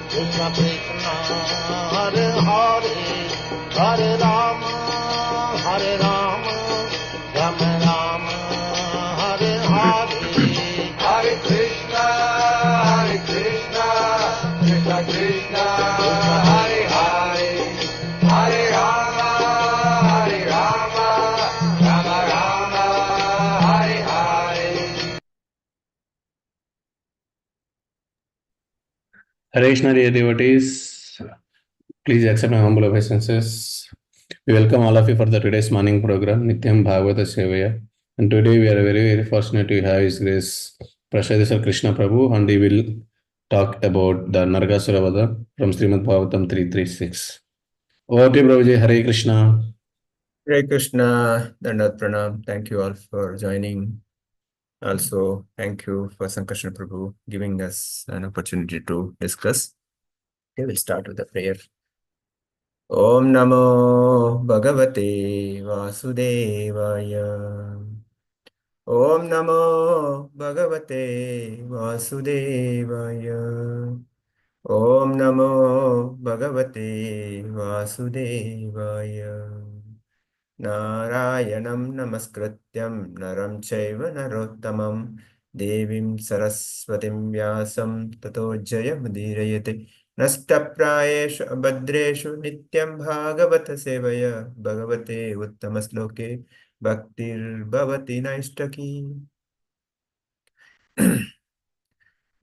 Krishna Krishna Hare Hare Hare Rama Hare Rama Rama Rama Hare Hare Hare Krishna Krishna Krishna Hare Hare Hare Rama Rama Rama Hare Hare. Hare Krishna, dear devotees, please accept my humble obeisances. We welcome all of you for the today's morning program, Nityam Bhagavata Sevaya. And today we are very, very fortunate to have His Grace Prasadeshwar Krishna Prabhu, and he will talk about the Narakasura Vadha from Srimad Bhagavatam 336. Over to you, Prabhuji. Hare Krishna. Hare Krishna, Dandat Pranam. Thank you all for joining. Also, thank you for Sankarshan Prabhu giving us an opportunity to discuss. Okay, we'll start with the prayer. Om Namo Bhagavate Vasudevaya. Om Namo Bhagavate Vasudevaya. Om Namo Bhagavate Vasudevaya. Narayanam Namaskrityam Naram Chaiva Narottamam Devim Saraswatim Vyasam Tato Jayamudirayate Nastapráyeshu Abhadreshu Nityam Bhagavata Sevaya Bhagavate Uttamasloke Bhaktir Bhavati Naistaki.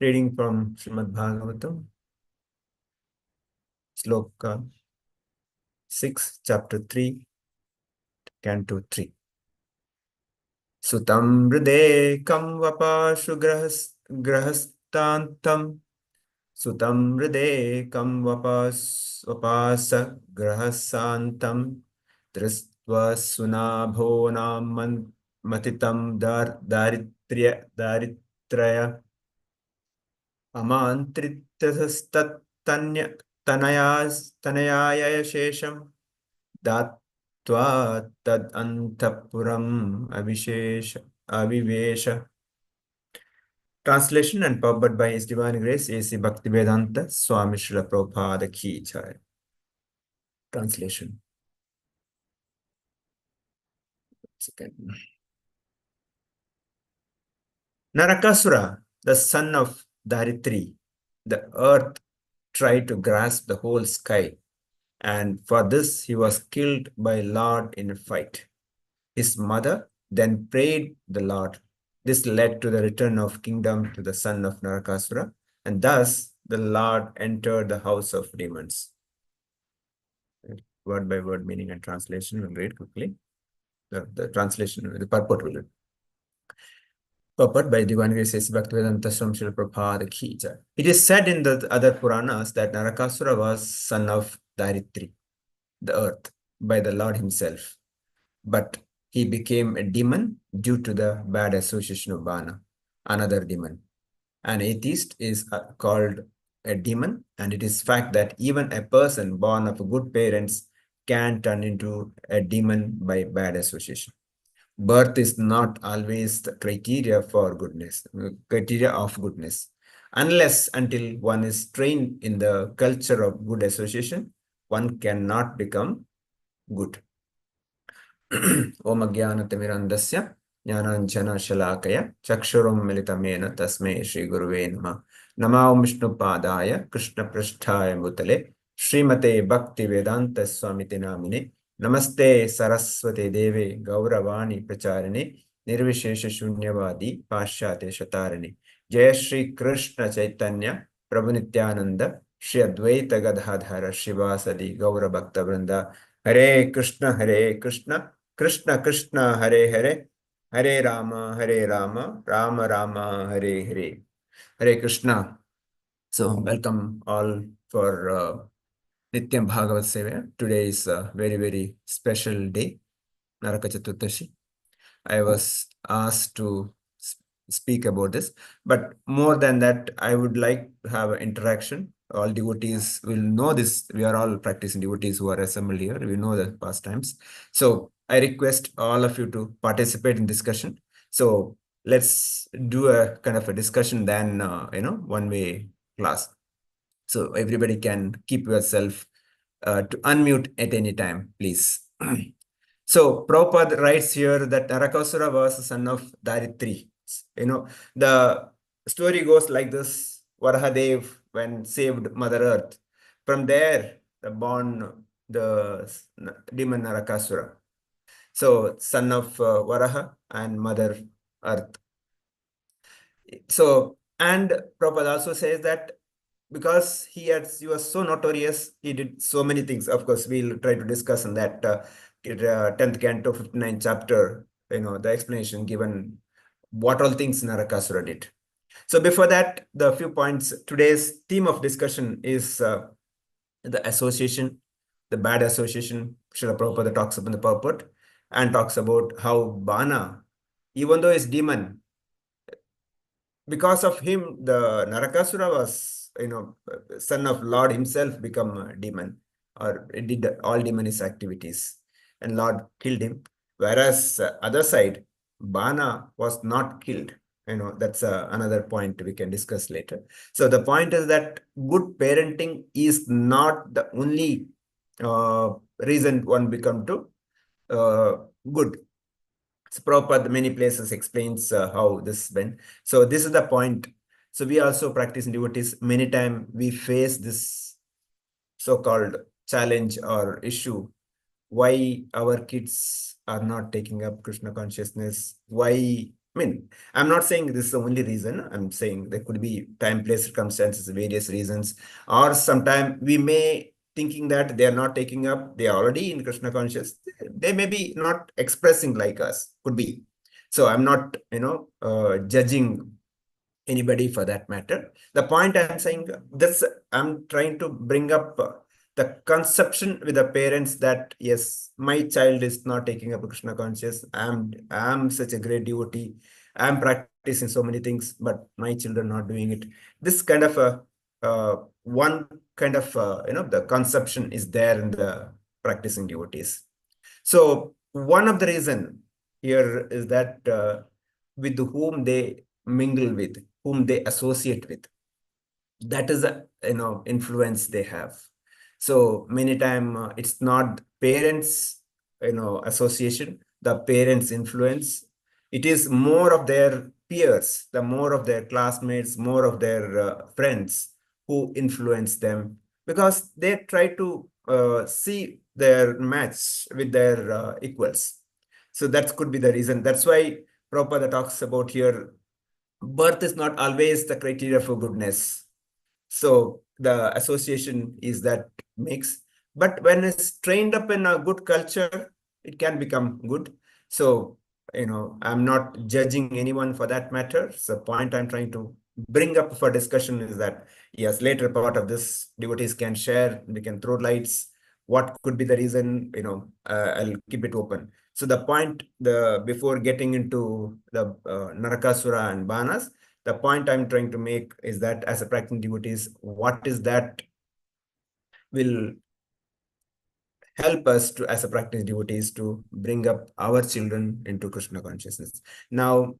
Reading from Srimad Bhagavatam, Sloka 6, Chapter 3, Canto 3. Sutam hृदे kam vapashu grahastantam. Sutam hृदे kam vapasa grahasantam. Dristva sunabhonam matitam daritraya. Amantritastat tanayaya shesham. Tva tad antapuram avivesha. Translation and purport by His Divine Grace A.C. Bhaktivedanta Swami Srila Prabhupada Ki Jai. Translation. Narakasura, the son of Daritri, the earth, tried to grasp the whole sky, and for this he was killed by Lord in a fight. His mother then prayed the Lord. This led to the return of kingdom to the son of Narakasura, and thus the Lord entered the house of demons. Word by word meaning and translation, we'll read quickly. The translation, the purport will read. Purport by Divine Grace Bhaktivedanta Swami Srila Prabhupada Ki Jai. It is said in the other Puranas that Narakasura was son of Daritri, the earth, by the Lord himself. But he became a demon due to the bad association of Vana, another demon. An atheist is called a demon, and it is fact that even a person born of good parents can turn into a demon by bad association. Birth is not always the criteria for goodness, criteria of goodness. Unless until one is trained in the culture of good association, one cannot become good. Om Ajnanatirmirandasya Jnananjana Shalakaya Chakshurum Militamena Tasme Shri Guruve Namah. Nama Om Vishnu Padaya Krishna Prasthaya Bhutale Srimate Bhakti Vedanta Swamiti Namine Namaste Saraswate Deve Gauravani Pracharine Nirvishesha Shunyavadi Pashyate Shatarane. Jai Shri Krishna Chaitanya Prabhu Nityananda Shri Advaita Gadadhara Shivasadi Gaura Bhakta Vrinda. Hare Krishna Krishna Krishna Hare Hare Hare Rama Rama Rama Hare Hare. Hare Krishna. So welcome all for Nityam Bhagavat Sevaya. Today is a very, very special day, Naraka Chaturdashi. I was asked to speak about this, but more than that, I would like to have an interaction. All devotees will know this. We are all practicing devotees who are assembled here. We know the pastimes. So I request all of you to participate in discussion. So let's do a kind of a discussion than, one-way class. So everybody can keep yourself to unmute at any time, please. So Prabhupada writes here that Narakasura was the son of Daritri. The story goes like this. Varahadev, when saved Mother Earth, from there born the demon Narakasura. So son of Varaha and Mother Earth. So, and Prabhupada also says that because he was so notorious, he did so many things. Of course, we'll try to discuss on that 10th canto, 59th chapter, the explanation given what all things Narakasura did. So before that, the few points, today's theme of discussion is the association, the bad association. Srila Prabhupada talks about the purport and talks about how Bana, even though he's demon, because of him, the Narakasura was, son of Lord himself become a demon, or did all demonist activities, and Lord killed him. Whereas other side, Bana was not killed. That's another point we can discuss later. So the point is that good parenting is not the only reason one become to good. So Prabhupada many places explains how this went. So this is the point. So we also practice devotees. Many times we face this so-called challenge or issue. Why our kids are not taking up Krishna consciousness? Why? I'm not saying this is the only reason. I'm saying there could be time, place, circumstances, various reasons. Or sometimes we may thinking that they are not taking up, they are already in Krishna conscious. They may be not expressing like us, could be. So I'm not, judging anybody for that matter. The point I'm saying, this I'm trying to bring up the conception with the parents that yes, my child is not taking up Krishna conscious. I'm such a great devotee. I'm practicing so many things, but my children not doing it. This kind of one kind of the conception is there in the practicing devotees. So one of the reason here is that with whom they mingle with, whom they associate with, that is the influence they have. So many time it's not parents association, the parents influence. It is more of their peers, the more of their classmates, more of their friends who influence them, because they try to see their match with their equals. So that could be the reason. That's why Prabhupada talks about here, birth is not always the criteria for goodness. So the association is that mix. But when it's trained up in a good culture, it can become good. So, I'm not judging anyone for that matter. So the point I'm trying to bring up for discussion is that, yes, later part of this, devotees can share, we can throw lights. What could be the reason? I'll keep it open. So the point, before getting into the Narakasura and Banas, the point I'm trying to make is that as a practicing devotees, what is that will help us to, as a practicing devotees, to bring up our children into Krishna consciousness. Now,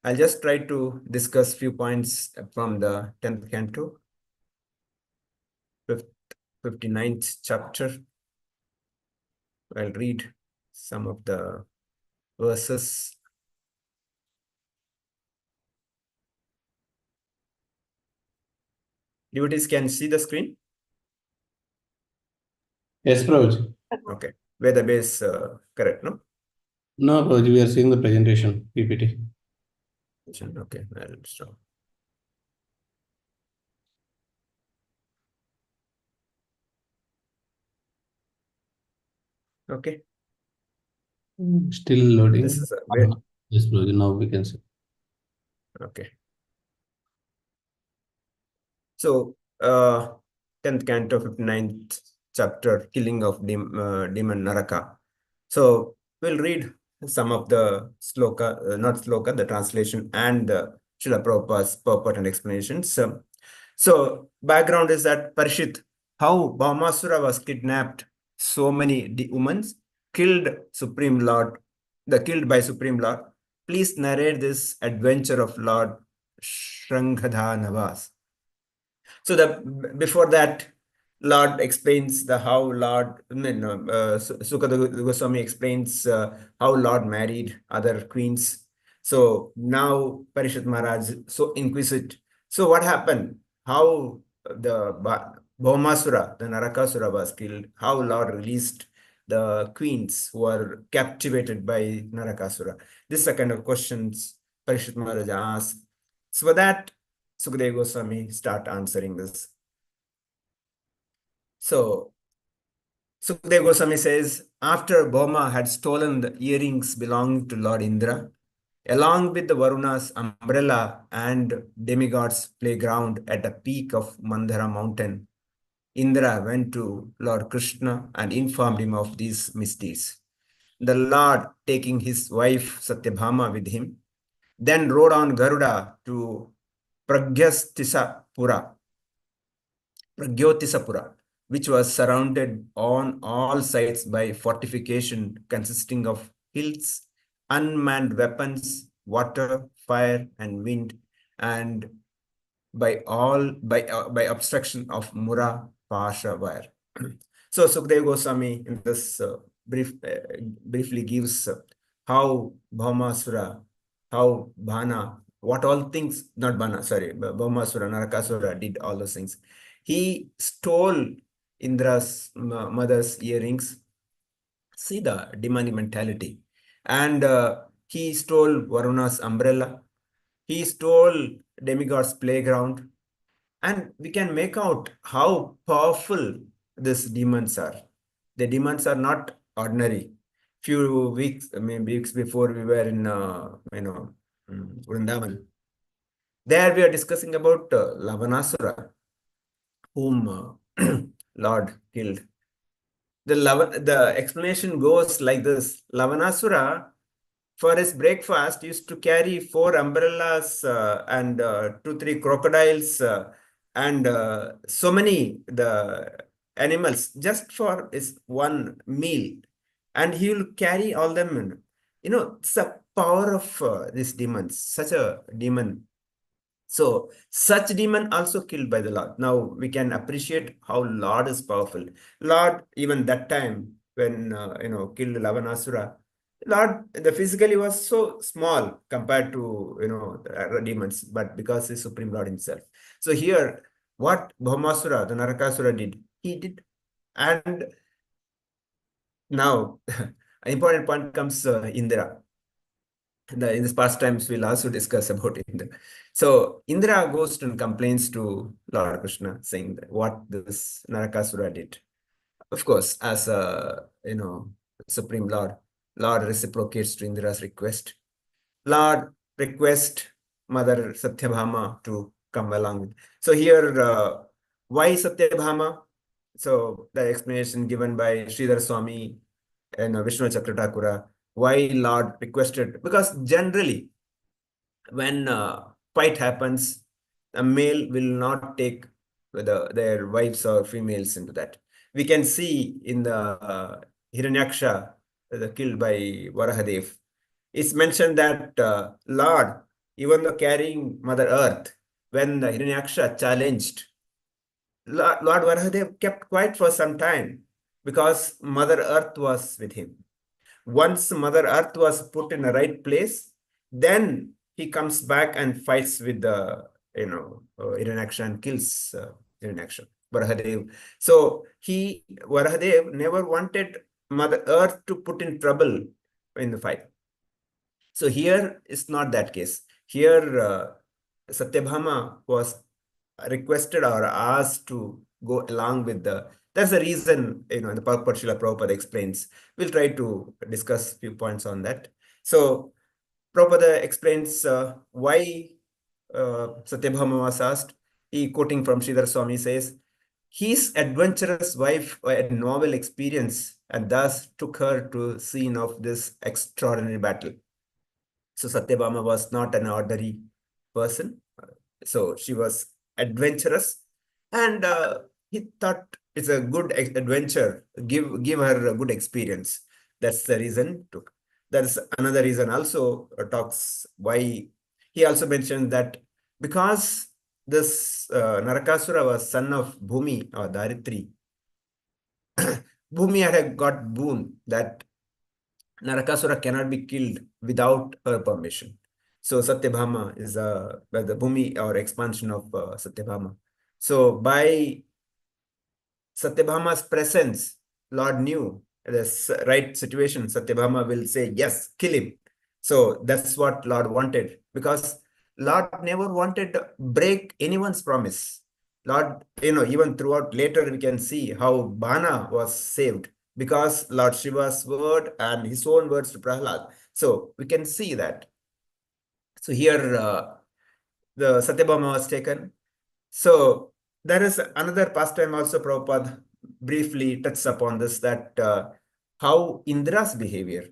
I'll just try to discuss few points from the 10th canto, 59th chapter. I'll read some of the verses. Devotees can see the screen? Yes, Prabhuji. Okay. Where the base correct, no? No, Prabhuji, we are seeing the presentation, PPT. Okay, I'll stop. Okay. Still loading. This is where. Yes, Prabhuji, now we can see. Okay. So, 10th canto, 59th chapter, killing of demon Naraka. So, we'll read some of the sloka, not sloka, the translation and the Srila Prabhupada's purport and explanations. So, background is that Parishit, how Bhaumasura was kidnapped, so many women killed Supreme Lord, killed by Supreme Lord. Please narrate this adventure of Lord Shrangadhanavas. So before that, Lord explains how Lord, Sukadeva Goswami explains how Lord married other queens. So now Parishad Maharaj so inquisitive. So what happened? How the Bhaumasura, the Narakasura was killed, how Lord released the queens who were captivated by Narakasura. This is the kind of questions Parishad Maharaj asked. So for that, Sukadeva Goswami start answering this. So Sukadeva Goswami says, after Bhoma had stolen the earrings belonging to Lord Indra, along with the Varuna's umbrella and demigod's playground at the peak of Mandara mountain, Indra went to Lord Krishna and informed him of these misdeeds. The Lord, taking his wife Satyabhama with him, then rode on Garuda to Pragyatisapura, which was surrounded on all sides by fortification consisting of hills, unmanned weapons, water, fire, and wind, and by obstruction of Mura Pasha wire. So Sukadeva Goswami in this briefly gives how Bhaumasura, how Bhana, what all things, not Bhana, sorry, Bhaumasura, Narakasura did all those things. He stole Indra's mother's earrings. See the demonic mentality. And he stole Varuna's umbrella. He stole demigod's playground. And we can make out how powerful these demons are. The demons are not ordinary. Few weeks, weeks before we were in, Vrindavan. There we are discussing about Lavanasura, whom Lord killed. The explanation goes like this. Lavanasura, for his breakfast, used to carry 4 umbrellas and 2-3 crocodiles and so many the animals just for his one meal. And he will carry all them. It's the power of these demons, such a demon. So such demon also killed by the Lord. Now we can appreciate how Lord is powerful. Lord, even that time when killed Lavanasura, Lord, the physically was so small compared to the demons, but because he's Supreme Lord himself. So here, what Bhaumasura, the Narakasura did, he did. And now, an important point comes Indra. In this past times, we'll also discuss about Indra. So Indra goes and complains to Lord Krishna, saying that what this Narakasura did. Of course, as a Supreme Lord, Lord reciprocates to Indra's request. Lord request Mother Satyabhama to come along. So here, why Satyabhama? So the explanation given by Sridhar Swami and Vishnu Chakratakura, why Lord requested, because generally when fight happens, a male will not take their wives or females into that. We can see in the Hiranyaksha, killed by Varahadev, it's mentioned that Lord, even though carrying Mother Earth, when the Hiranyaksha challenged, Lord Varahadev kept quiet for some time because Mother Earth was with him. Once Mother Earth was put in the right place, then he comes back and fights with the Hiranyaksha and kills Hiranyaksha, Varahadev. So Varahadev never wanted Mother Earth to put in trouble in the fight. So here is not that case. Here Satyabhama was requested or asked to go along with that's the reason, the Purport Srila Prabhupada explains. We'll try to discuss a few points on that. So Prabhupada explains why Satyabhama was asked. He, quoting from Sridhar Swami, says, his adventurous wife had a novel experience and thus took her to scene of this extraordinary battle. So Satyabhama was not an ordinary person. So she was adventurous, and he thought it's a good adventure. Give her a good experience. That's the reason. That's another reason. Also talks why he also mentioned that because this Narakasura was son of Bhumi or Daritri. Bhumi had got boon that Narakasura cannot be killed without her permission. So Satyabhama is the Bhumi or expansion of Satyabhama. So by Satyabhama's presence, Lord knew the right situation. Satyabhama will say, yes, kill him. So that's what Lord wanted, because Lord never wanted to break anyone's promise. Lord, even throughout later we can see how Bana was saved because Lord Shiva's word and his own words to Prahlad. So we can see that. So here the Satyabhama was taken. So there is another pastime also Prabhupada briefly touches upon this, that how Indra's behavior.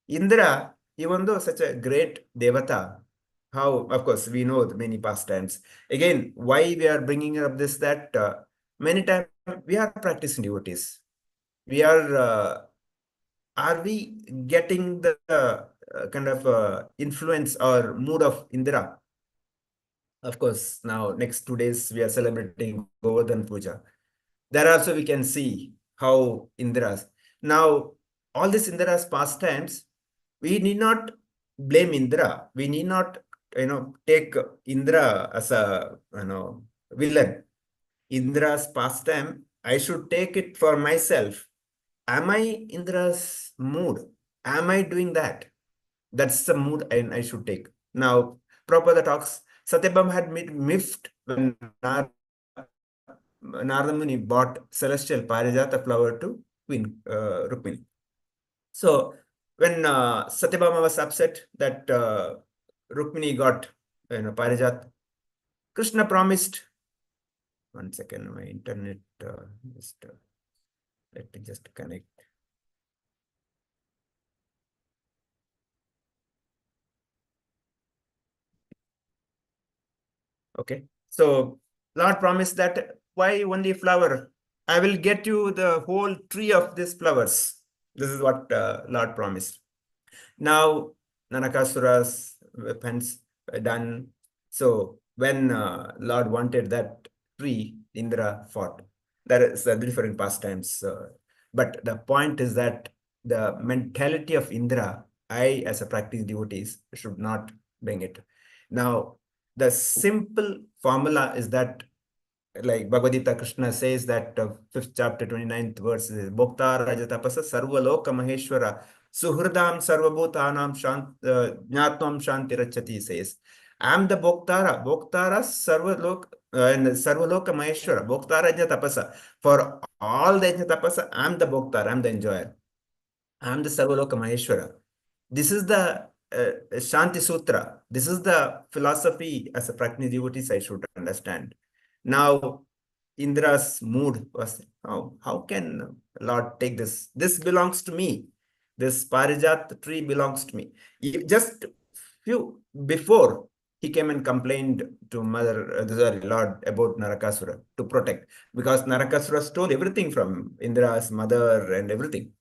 Indra, even though such a great devata, how, of course, we know the many pastimes. Again, why we are bringing up this, that many times we are practicing devotees. We are we getting the kind of influence or mood of Indra? Of course, now next 2 days we are celebrating Govardhan Puja. There also we can see how Indra's. Now, all this Indra's pastimes, we need not blame Indra. We need not, take Indra as a, villain. Indra's pastime, I should take it for myself. Am I Indra's mood? Am I doing that? That's the mood I should take. Now, Prabhupada talks, Satyabhama had miffed when Narada Muni bought celestial Parijata flower to Queen Rukmini. So when Satyabhama was upset that Rukmini got Parijat, Krishna promised. One second, my internet let me just connect. Okay, so Lord promised that why only flower? I will get you the whole tree of these flowers. This is what Lord promised. Now Narakasura's weapons were done. So when Lord wanted that tree, Indra fought. There is different pastimes. But the point is that the mentality of Indra, I as a practicing devotee should not bring it. Now, the simple formula is that, like Bhagavata, Krishna says that 5th chapter 29th verse is Bhokta Rajatapasa Sarvaloka Maheshwara Suhridam Sarvabhutanam Jnatvam Shanti Rachati says. I am the Bhoktara. Bhoktara Sarvaloka and Sarvaloka Maheshwara. Bhoktara Jnatapasa. For all the Jnatapasa, I am the Bhoktara, I am the enjoyer. I am the Sarvaloka Maheshwara. This is the Shanti Sutra. This is the philosophy as a practicing devotee I should understand. Now, Indra's mood was, how can Lord take this? This belongs to me. This Parijat tree belongs to me. Just few before, he came and complained to Lord about Narakasura to protect, because Narakasura stole everything from Indra's mother and everything.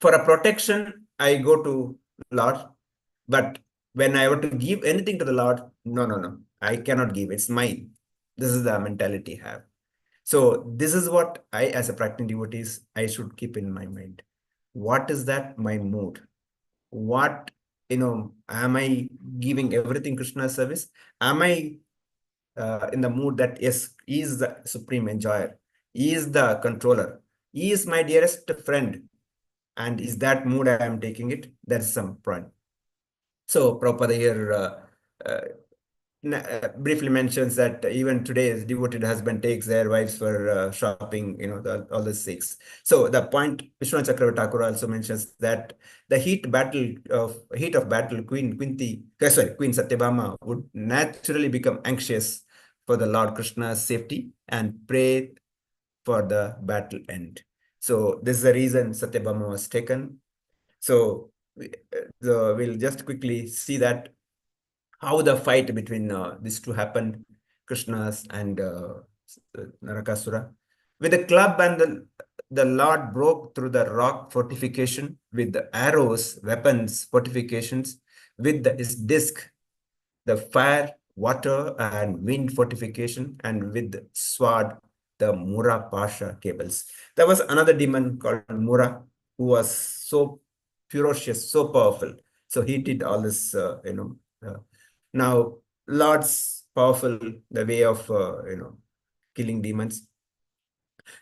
For a protection, I go to Lord, but when I have to give anything to the Lord, no, I cannot give. It's mine. This is the mentality I have. So this is what I, as a practicing devotee, I should keep in my mind. What is that? My mood. What, am I giving everything Krishna's service? Am I in the mood that, yes, he is the supreme enjoyer. He is the controller. He is my dearest friend. And is that mood I am taking it? That's some point. So Prabhupada here briefly mentions that even today's devoted husband takes their wives for shopping, all the six. So the point, Vishwanath Chakravarti Thakur also mentions that the heat of battle, Queen Satyabhama would naturally become anxious for the Lord Krishna's safety and pray for the battle end. So this is the reason Satyabhama was taken. So we'll just quickly see that how the fight between these two happened, Krishna's and Narakasura. With the club and the Lord broke through the rock fortification with the arrows, weapons, fortifications. With his disc, the fire water and wind fortification, and with sword, the Mura Pasha cables. There was another demon called Mura, who was so ferocious, so powerful. So he did all this, now Lord's powerful, the way of, killing demons.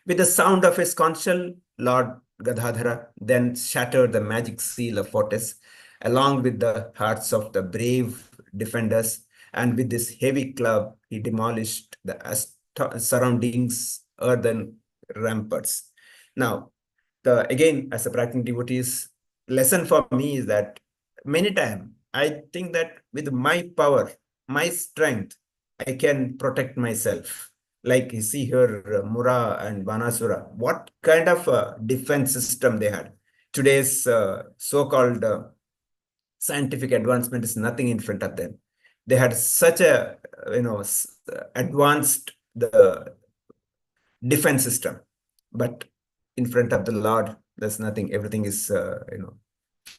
With the sound of his conch shell, Lord Gadadhara then shattered the magic seal of fortress, along with the hearts of the brave defenders. And with this heavy club, he demolished the surroundings earthen ramparts. Now, again, as a practicing devotees, lesson for me is that many times I think that with my power, my strength, I can protect myself. Like you see here, Mura and Banasura, what kind of defense system they had. Today's so-called scientific advancement is nothing in front of them. They had such a advanced the defense system, but in front of the Lord, there's nothing. Everything is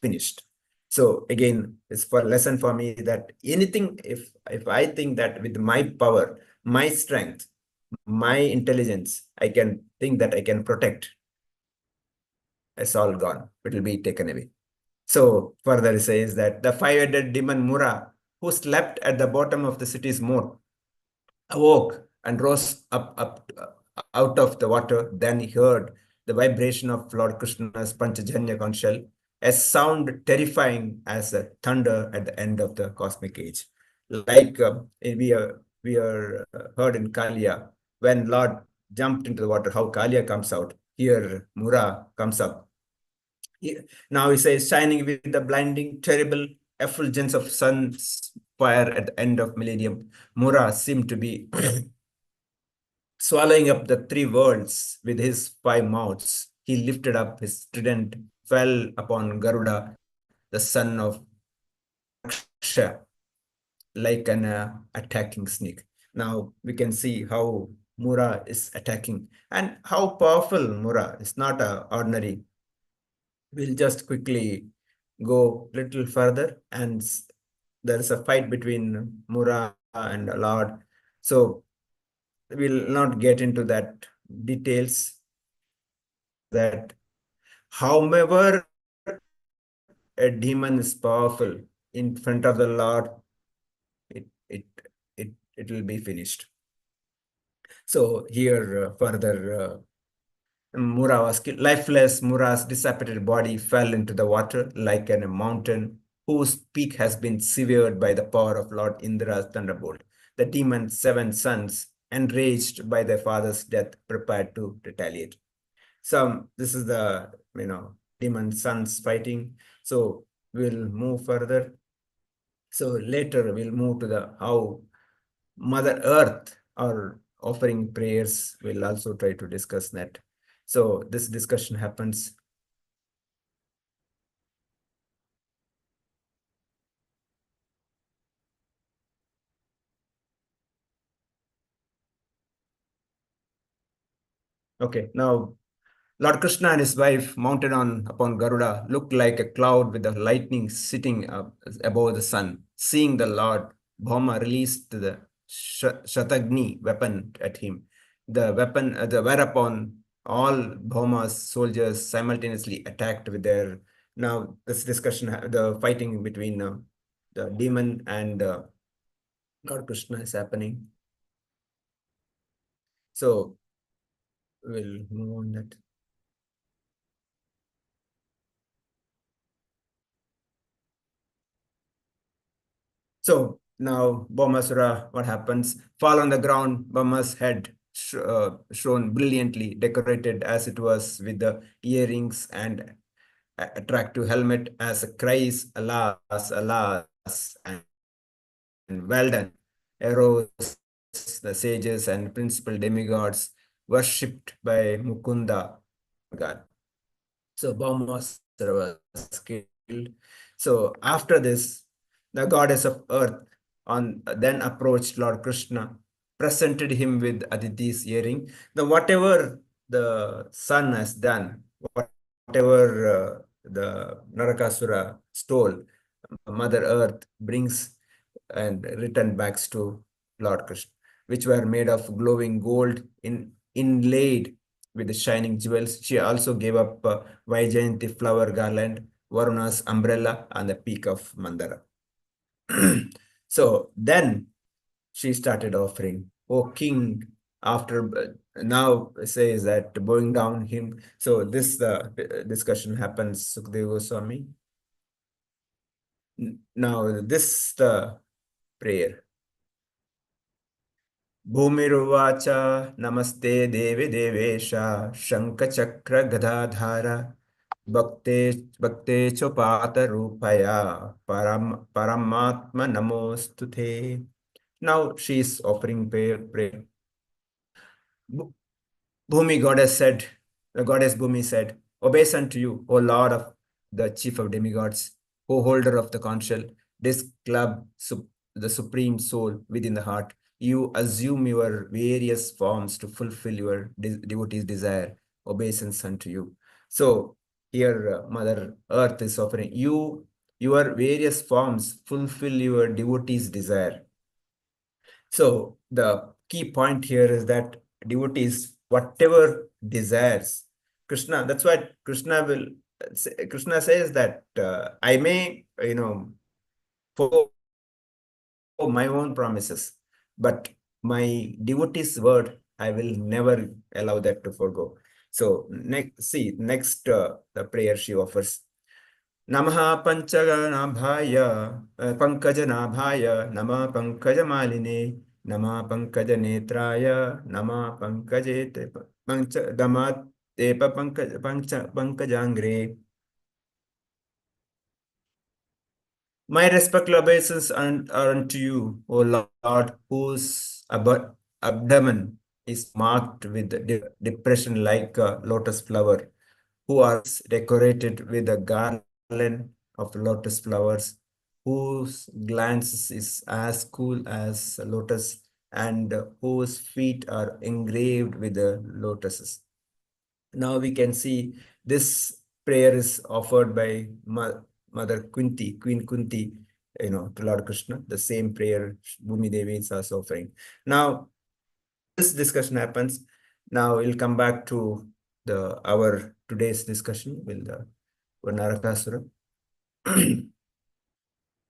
finished. So again, it's for lesson for me that anything, if I think that with my power, my strength, my intelligence, I can think that I can protect, it's all gone. It will be taken away. So further it says that the five-headed demon Mura, who slept at the bottom of the city's moat, awoke and rose up out of the water. Then he heard the vibration of Lord Krishna's Panchajanya conch shell, a sound terrifying as a thunder at the end of the cosmic age. Like we are heard in Kalia, when Lord jumped into the water, how Kalia comes out. Here, Mura comes up. Now he says, shining with the blinding, terrible effulgence of sun's fire at the end of millennium, Mura seemed to be swallowing up the three worlds with his five mouths. He lifted up his trident, fell upon Garuda, the son of Raksha, like an attacking snake. Now we can see how Mura is attacking and how powerful Mura is, not ordinary. We'll just quickly go little further, and there's a fight between Mura and Lord. So we'll not get into that details, that however a demon is powerful in front of the Lord, it it it will be finished. So here further Mura was killed. Lifeless, Mura's dissipated body fell into the water like a mountain whose peak has been severed by the power of Lord Indra's thunderbolt. The demon's seven sons, enraged by their father's death, prepared to retaliate. So this is the demon sons fighting. So we'll move further. So later we'll move to the how Mother Earth are offering prayers. We'll also try to discuss that. So this discussion happens. Okay, now Lord Krishna and his wife, mounted upon Garuda, looked like a cloud with the lightning sitting above the sun. Seeing the Lord, Bhauma released the Shatagni weapon at him. The weapon, whereupon all Bhauma's soldiers simultaneously attacked with their. Now this discussion, the fighting between the demon and Lord Krishna is happening. So we'll move on that. So now Bhaumasura, what happens? Fall on the ground, Bhauma's head shown brilliantly, decorated as it was with the earrings and attractive helmet, as a cries, alas, alas, and well done. Arose the sages and principal demigods worshipped by Mukunda God. So Bhaumasura was killed. So after this, the goddess of earth then approached Lord Krishna, presented him with Aditi's earring. Whatever the sun has done, whatever the Narakasura stole, Mother Earth brings and return bags to Lord Krishna, which were made of glowing gold inlaid with the shining jewels. She also gave up Vaijayanti flower garland, Varuna's umbrella, and the peak of Mandara. So then she started offering, "O king," after now says that bowing down him. So this discussion happens, Sukadeva Goswami. Now this the prayer. Bhumiruvacha namaste devi devesha shankachakra gadadhara bhakte chopata rupaya paramatma namostute. Now she is offering prayer. Bhumi goddess said, the goddess Bhumi said, "Obeys unto you, O Lord of the chief of demigods, O holder of the conch shell, this club, the supreme soul within the heart. You assume your various forms to fulfill your devotee's desire, obeisance unto you." So here Mother Earth is offering you your various forms, fulfill your devotee's desire. So the key point here is that devotees, whatever desires, Krishna, that's why Krishna says that I may, follow my own promises, but my devotee's word, I will never allow that to forgo. So next the prayer she offers. Namaha Panchaganaabhaya Pankajanaabhaya Nama Pankajamaline Nama Pankajanetraya Nama Pankajete Damat Depa Pankajangre. My respectful obeisance are unto you, O Lord, whose abdomen is marked with depression like a lotus flower, who are decorated with a garland of lotus flowers, whose glance is as cool as a lotus, and whose feet are engraved with the lotuses. Now we can see this prayer is offered by Mother Kunti, Queen Kunti, to Lord Krishna. The same prayer Bhumi Devi is also offering. Now, this discussion happens. Now we'll come back to our today's discussion with the Narakasura.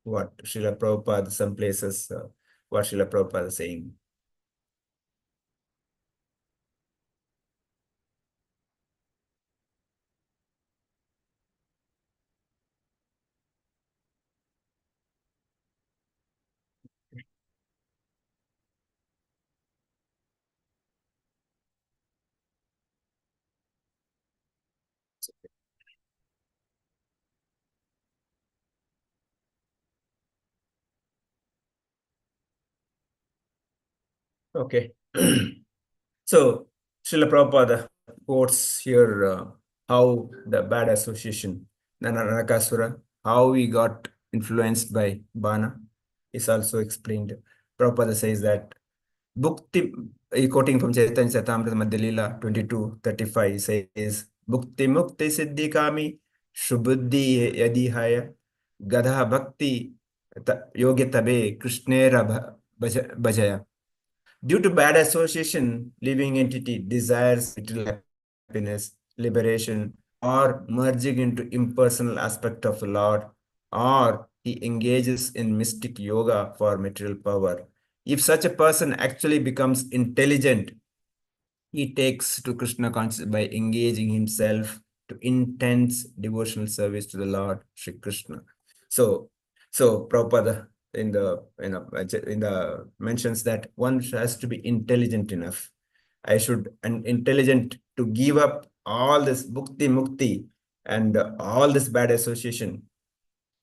What Srila Prabhupada, some places, what Srila Prabhupada is saying. Okay. So Srila Prabhupada quotes here how the bad association, the Narakasura, how he got influenced by Bana is also explained. Prabhupada says that Bhukti, quoting from Chaitanya Charitamrita Madhya Leela 22:35 says, Bhukti Mukti Siddhi Kami Shubuddhi Yadihaya Gadha Bhakti Yogi Tabe Krishnera Bhajaya. Due to bad association, living entity desires material happiness, liberation, or merging into impersonal aspect of the Lord, or he engages in mystic yoga for material power. If such a person actually becomes intelligent, he takes to Krishna consciousness by engaging himself to intense devotional service to the Lord Shri Krishna. So Prabhupada in the mentions that one has to be intelligent enough. And intelligent to give up all this bhukti mukti and all this bad association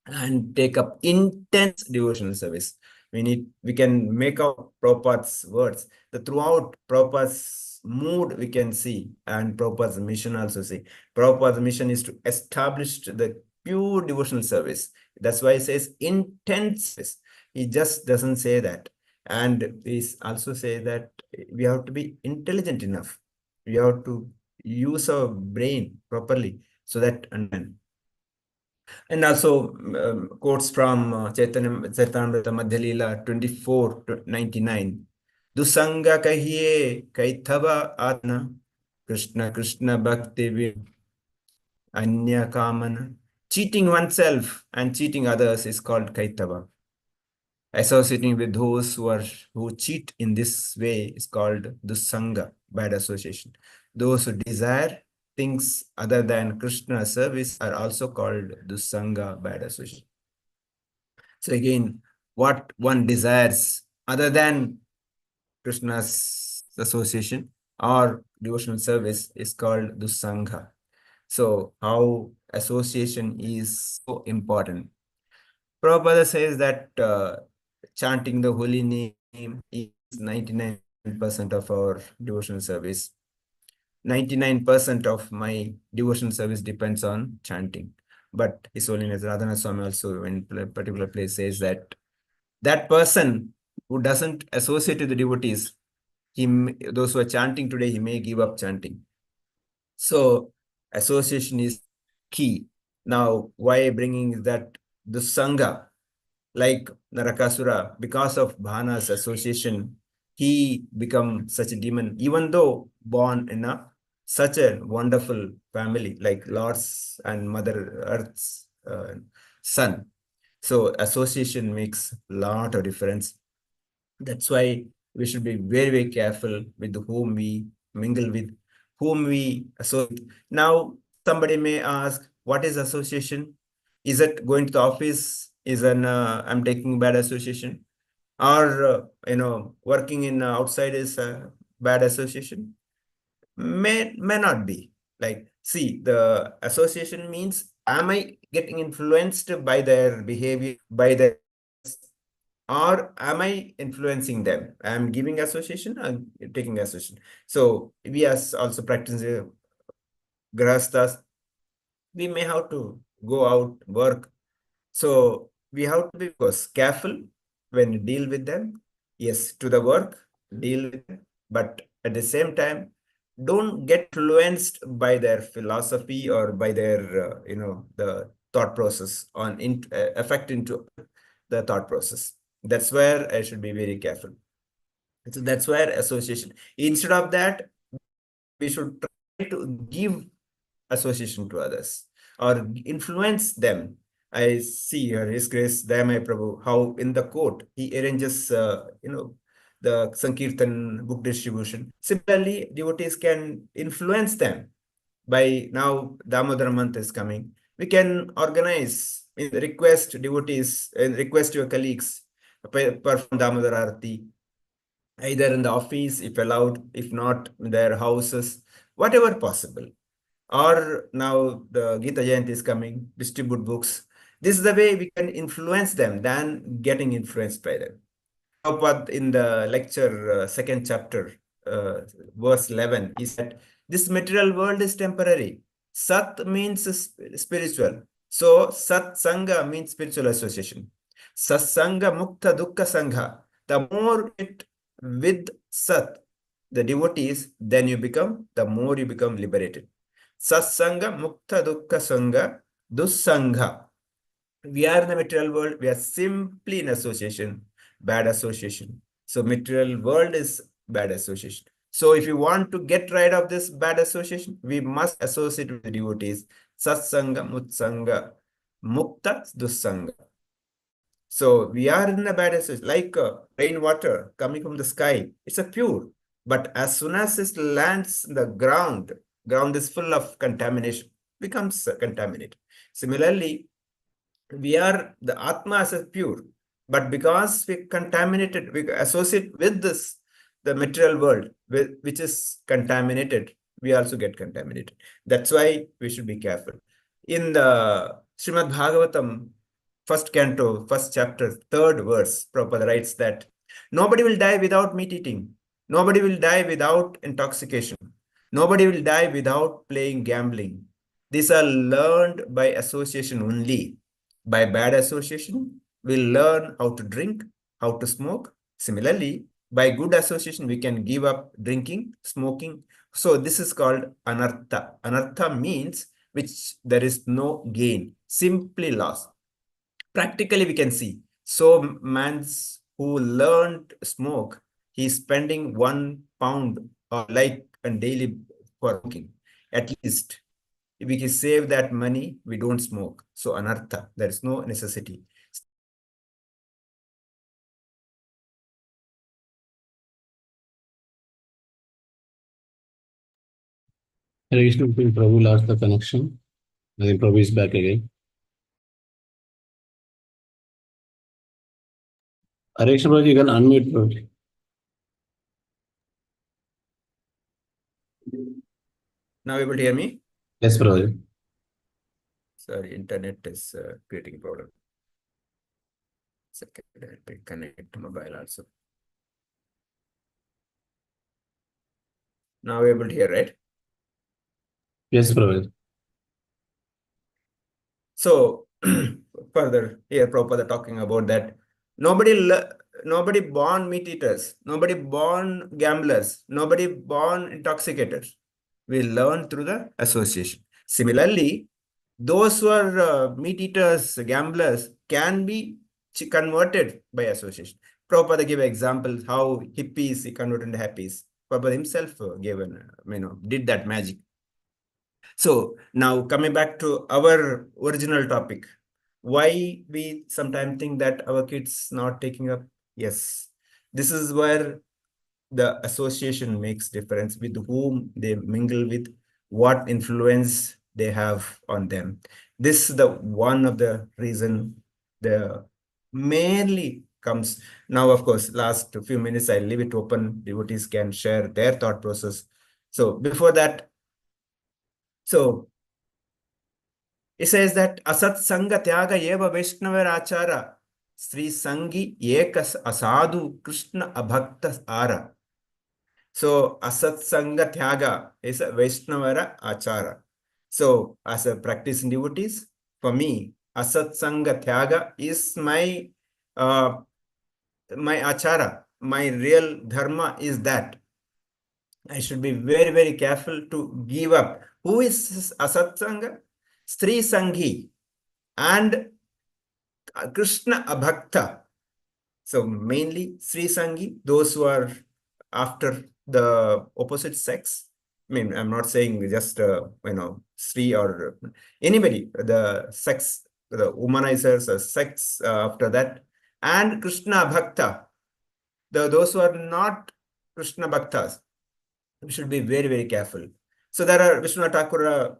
and take up intense devotional service. We can make out Prabhupada's words. Throughout Prabhupada's mood we can see, and Prabhupada's mission also see. Prabhupada's mission is to establish the pure devotional service. That's why he says intense service. He just doesn't say that. And he also say that we have to be intelligent enough. We have to use our brain properly so that, and And also quotes from Chaitanamrita Madhya Leela 24:99. Dusanga kahiye kaithava atna Krishna Krishna bhakti vi anya kamana. Cheating oneself and cheating others is called kaithava. Associating with those who cheat in this way is called dusanga, bad association. Those who desire things other than Krishna service are also called dusanga, bad association. So again, what one desires other than Krishna's association or devotional service is called dusanga. So how association is so important. Prabhupada says that chanting the holy name is 99% of our devotional service. 99% of my devotional service depends on chanting. But His Holiness Radhana Swami also in a particular place says that that person who doesn't associate with the devotees, those who are chanting today, he may give up chanting. So association is key. Now, why bringing that the Sangha? Like Narakasura, because of Bhana's association, he become such a demon, even though born in such a wonderful family, like Lord's and Mother Earth's son. So association makes a lot of difference. That's why we should be very, very careful with whom we mingle with, whom we associate. Now, somebody may ask, what is association? Is it going to the office? Is I'm taking bad association? Or, working in outside is bad association? May not be. Like, see, the association means, am I getting influenced by their behavior, by their, or am I influencing them? I'm giving association, I'm taking association. So we as also practicing grahasthas, we may have to go out, work. So we have to be careful when you deal with them. Yes, to the work, deal with them. But at the same time, don't get influenced by their philosophy or by their, the thought process affect into the thought process. That's where I should be very careful. So that's where association. Instead of that, we should try to give association to others or influence them. I see here His Grace Dayamay Prabhu, how in the court he arranges, the Sankirtan book distribution. Similarly, devotees can influence them. By now, Damodar month is coming. We can organize, request devotees and request your colleagues perform Damodar Arati, either in the office if allowed, if not in their houses, whatever possible. Or now the Gita Jayanti is coming, distribute books. This is the way we can influence them than getting influenced by them. Prabhupada in the lecture, second chapter, verse 11, he said, this material world is temporary. Sat means spiritual. So Sat Sangha means spiritual association. Satsanga Mukta Dukkha Sangha. The more it with Sat, the devotees, then the more you become liberated. Satsanga Mukta Dukkha Sangha Dussangha. We are in the material world. We are simply in association, bad association. So material world is bad association. So if you want to get rid of this bad association, we must associate with the devotees. Satsanga, Mutsanga, Mukta, Dussanga. So we are in a bad association, like rainwater coming from the sky. It's a pure. But as soon as it lands in the ground is full of contamination, becomes contaminated. Similarly, we are the Atma as a pure, but because we contaminated, we associate with this, the material world, which is contaminated, we also get contaminated. That's why we should be careful. In the Srimad Bhagavatam, first canto, first chapter, third verse, Prabhupada writes that nobody will die without meat eating. Nobody will die without intoxication. Nobody will die without playing gambling. These are learned by association only. By bad association, we learn how to drink, how to smoke. Similarly, by good association, we can give up drinking, smoking. So this is called anartha. Anartha means which there is no gain. simply lost. Practically, we can see. So man's who learned smoke, he's spending £1 or like and daily for smoking. At least if we can save that money, we don't smoke. So anartha, there is no necessity. Hare Krishna, I think Prabhu lost the connection. I think Prabhu is back again. Hare Krishna, Prabhu, you can unmute, Prabhu. Now able to hear me? Yes, Prabhu. Sorry, internet is creating a problem. Second, let me connect to mobile also. Now able to hear, right? Yes, Prabhu. So further here, Prabhupada talking about that nobody born meat eaters, nobody born gamblers, nobody born intoxicators. We learn through the association. Similarly, those who are meat eaters, gamblers can be converted by association. Prabhupada gave examples how hippies he converted into happies. Prabhupada himself did that magic. So now coming back to our original topic, why we sometimes think that our kids not taking up? Yes, this is where the association makes difference, with whom they mingle with, what influence they have on them. This is the one of the reason the mainly comes. Now, of course, last few minutes I leave it open. Devotees can share their thought process. So before that, so it says that asat sanga tyaga eva vaishnava achara sri sangi ekas asadu krishna abhakta ara. So asat sanga tyaga is a vaishnavara achara. So as a practicing devotees, for me, asat sanga tyaga is my my achara. My real dharma is that I should be very, very careful to give up. Who is asat sanga? Sri Sanghi and Krishna Abhakta. So mainly Sri Sanghi, those who are after the opposite sex. I mean, I'm not saying just, Sri or anybody, the sex, the womanizers, sex after that. And Krishna Bhakta, those who are not Krishna Bhaktas, we should be very, very careful. So there are Vishnu Thakura,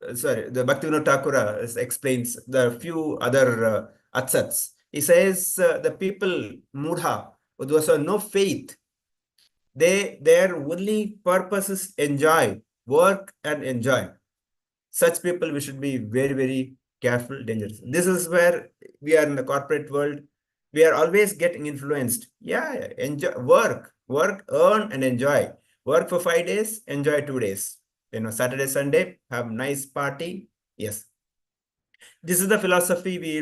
the Bhaktivinoda Thakura explains the few other atsats. He says the people, mudha, those who have no faith, their only purpose is enjoy, work and enjoy. Such people we should be very, very careful, dangerous. This is where we are in the corporate world. We are always getting influenced. Yeah, enjoy, work, earn and enjoy. Work for 5 days, enjoy 2 days. Saturday, Sunday, have nice party. Yes. This is the philosophy we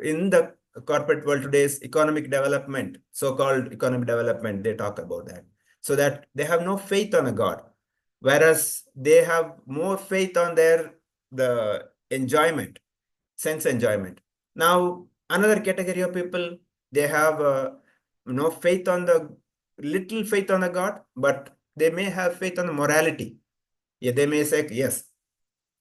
in the corporate world today's economic development, so-called economic development, they talk about that. So that they have no faith on a God, whereas they have more faith on the enjoyment, sense enjoyment. Now, another category of people, they have no faith on little faith on the God, but they may have faith on the morality. Yeah, they may say, yes,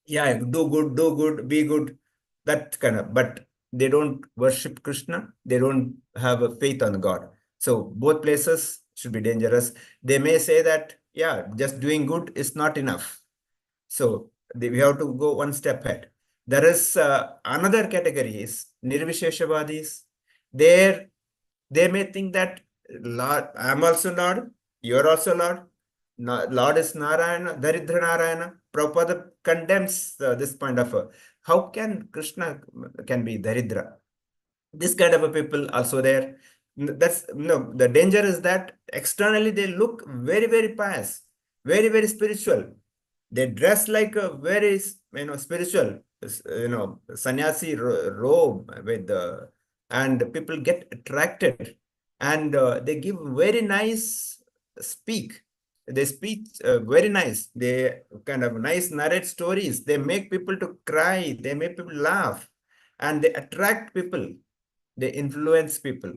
yeah, do good, be good, that kind of, but they don't worship Krishna, they don't have a faith on God. So both places should be dangerous. They may say that, yeah, just doing good is not enough. So we have to go one step ahead. There is another category is Nirvisheshavadis. They may think that Lord, I am also Lord, you are also Lord. Lord is Narayana, Daridra Narayana. Prabhupada condemns this point of how can Krishna can be Daridra? This kind of a people also there. That's no, the danger is that externally they look very, very pious, very, very spiritual. They dress like a very spiritual, sannyasi robe with and people get attracted, and they give very nice speak. They speak very nice. They kind of nice narrate stories. They make people to cry. They make people laugh, and they attract people. They influence people.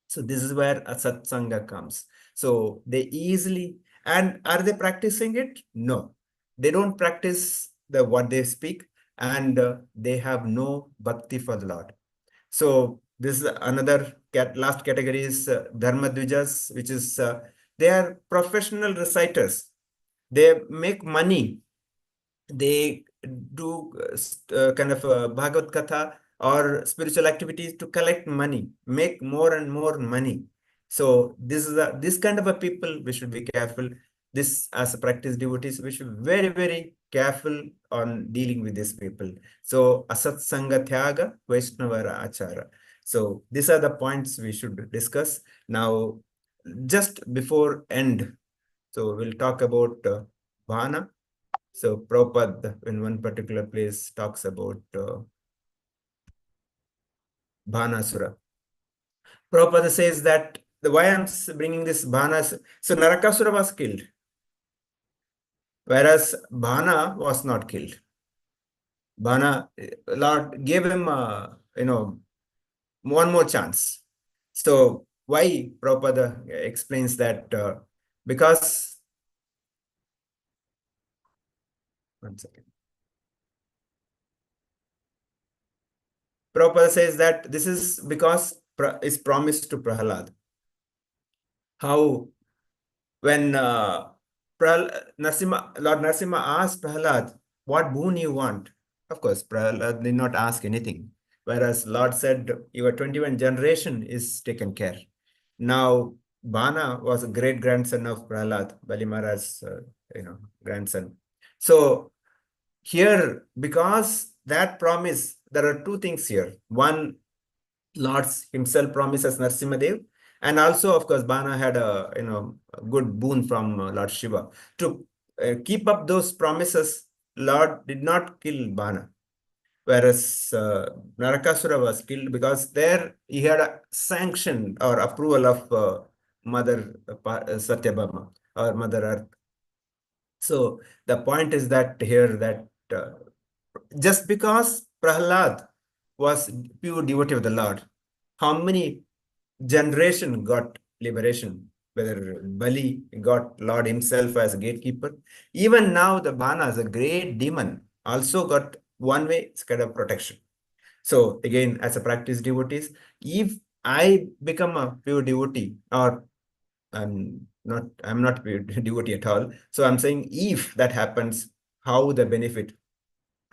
So this is where a satsanga comes. So they easily, and are they practicing it? No, they don't practice the what they speak, and they have no bhakti for the Lord. So this is another last category is dharma dvijas, which is they are professional reciters. They make money. They do kind of Bhagavad Katha or spiritual activities to collect money, make more and more money. So this is this kind of a people we should be careful. This as a practice devotees, we should be very, very careful on dealing with these people. So asat sanga thyaga vaishnavara achara. So these are the points we should discuss. Now, just before end, so we'll talk about Vana. So Prabhupada in one particular place talks about Bhanasura. Prabhupada says that the why I'm bringing this Bhanas, so Narakasura was killed, whereas Bhana was not killed. Bhana, Lord gave him, one more chance. So why Prabhupada explains that because, one second. Prabhupada says that this is because it's promised to Prahalad. How when Lord Narasimha asked Prahalad, what boon you want? Of course, Prahalad did not ask anything. Whereas Lord said, your 21 generation is taken care. Now, Bana was a great grandson of Prahalad, Bali Maharaj's grandson. So here, because that promise, there are two things here. One, Lord himself promises Narasimhadev, and also, of course, Bana had a good boon from Lord Shiva. To keep up those promises, Lord did not kill Bana, whereas Narakasura was killed because there he had a sanction or approval of Mother Satyabhama or Mother Earth. So the point is that here that just because Prahlad was pure devotee of the Lord, how many generation got liberation? Whether Bali got Lord himself as a gatekeeper, even now the Bana is a great demon, also got one way kind of protection. So again, as a practice devotees, if I become a pure devotee, or I'm not pure devotee at all. So I'm saying if that happens, how the benefit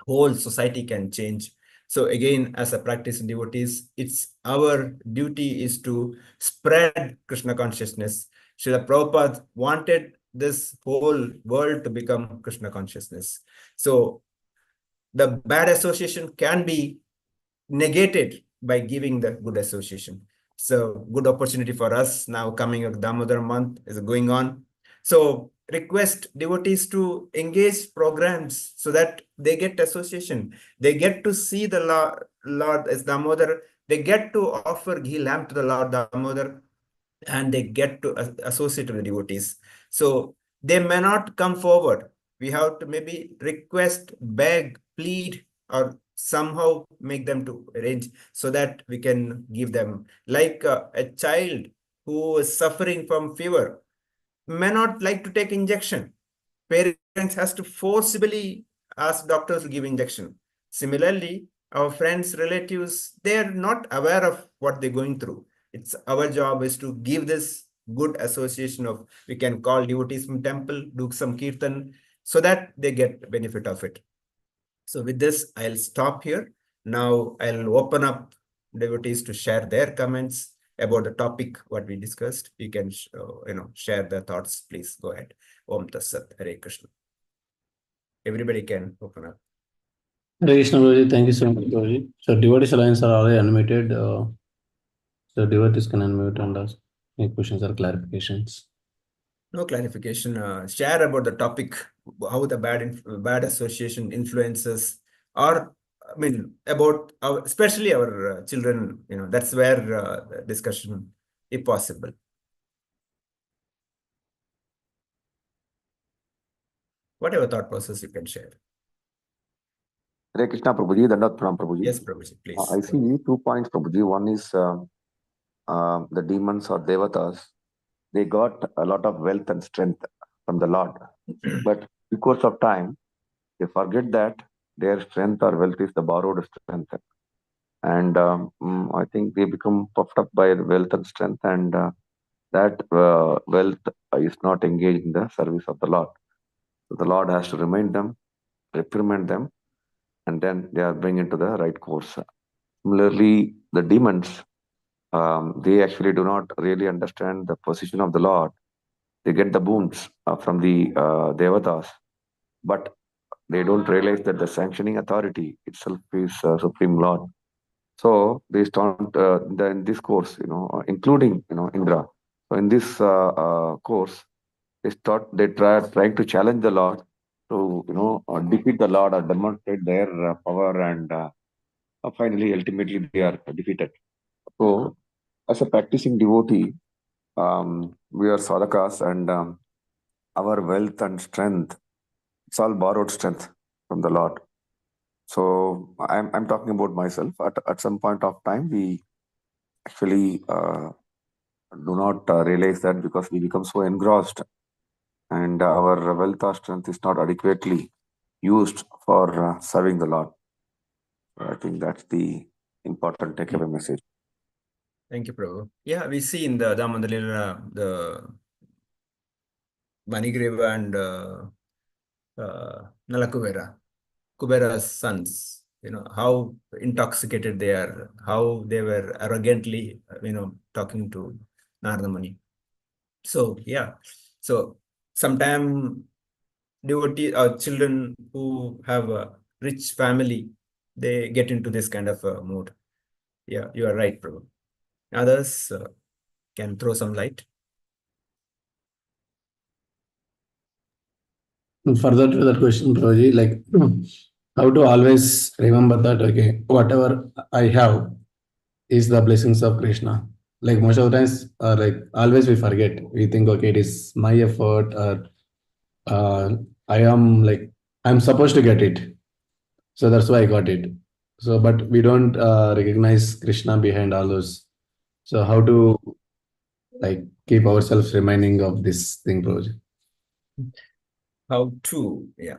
whole society can change. So again, as a practice in devotees, it's our duty is to spread Krishna consciousness. Srila Prabhupada wanted this whole world to become Krishna consciousness. So the bad association can be negated by giving the good association. So good opportunity for us now coming of Damodar month is going on. So request devotees to engage programs so that they get association. They get to see the Lord as Damodar. They get to offer ghee lamp to the Lord Damodar, and they get to associate with the devotees. So they may not come forward. We have to maybe request, beg, plead, or somehow make them to arrange so that we can give them. Like a child who is suffering from fever may not like to take injection. Parents has to forcibly ask doctors to give injection. Similarly, our friends, relatives, they are not aware of what they're going through. It's our job is to give this good association of, we can call devotees from temple, do some kirtan, so that they get benefit of it. So with this, I'll stop here. Now I'll open up devotees to share their comments about the topic what we discussed. You can share their thoughts. Please go ahead. Om Tassat. Hare Krishna. Everybody can open up. Hare Krishna, Prabhuji. Thank you so much, Prabhuji. So devotees lines are already animated. So devotees can unmute and ask any questions or clarifications. No clarification. Share about the topic, how the bad association influences, or I mean about our, especially our children. That's where the discussion, if possible. whatever thought process you can share. Hare Krishna, Prabhuji, Dandat Pranam, Prabhuji. Yes, Prabhuji, please. I see 2 points, Prabhuji. One is the demons or devatas. They got a lot of wealth and strength from the Lord. But in course of time, they forget that their strength or wealth is the borrowed strength. And I think they become puffed up by the wealth and strength, and that wealth is not engaged in the service of the Lord. So the Lord has to remind them, reprimand them, and then they are bring into the right course. Similarly, the demons, they actually do not really understand the position of the Lord. They get the boons from the devatas, but they don't realize that the sanctioning authority itself is Supreme Lord. So they start in this course, including Indra. So in this course, they trying to challenge the Lord to defeat the Lord or demonstrate their power, and finally, ultimately, they are defeated. So, as a practicing devotee, we are sadhakas, and our wealth and strength, it's all borrowed strength from the Lord. So I'm talking about myself. At some point of time, we actually do not realize that, because we become so engrossed, and our wealth or strength is not adequately used for serving the Lord. I think that's the important takeaway message. Thank you, Prabhu. Yeah, we see in the Damodar, the Manigriva and Nalakuvera, Kubera's sons, how intoxicated they are, how they were arrogantly, talking to Narada Muni. So, yeah. So, sometime devotee or children who have a rich family, they get into this kind of mood. Yeah, you are right, Prabhu. Others can throw some light. Further to that question, Prabhuji, like how to always remember that, okay, whatever I have is the blessings of Krishna. Like most of the times, like always we forget. We think, okay, it is my effort, or I'm supposed to get it. So that's why I got it. So, but we don't recognize Krishna behind all those. So how to like keep ourselves reminding of this thing, Prabhuji? How to, yeah.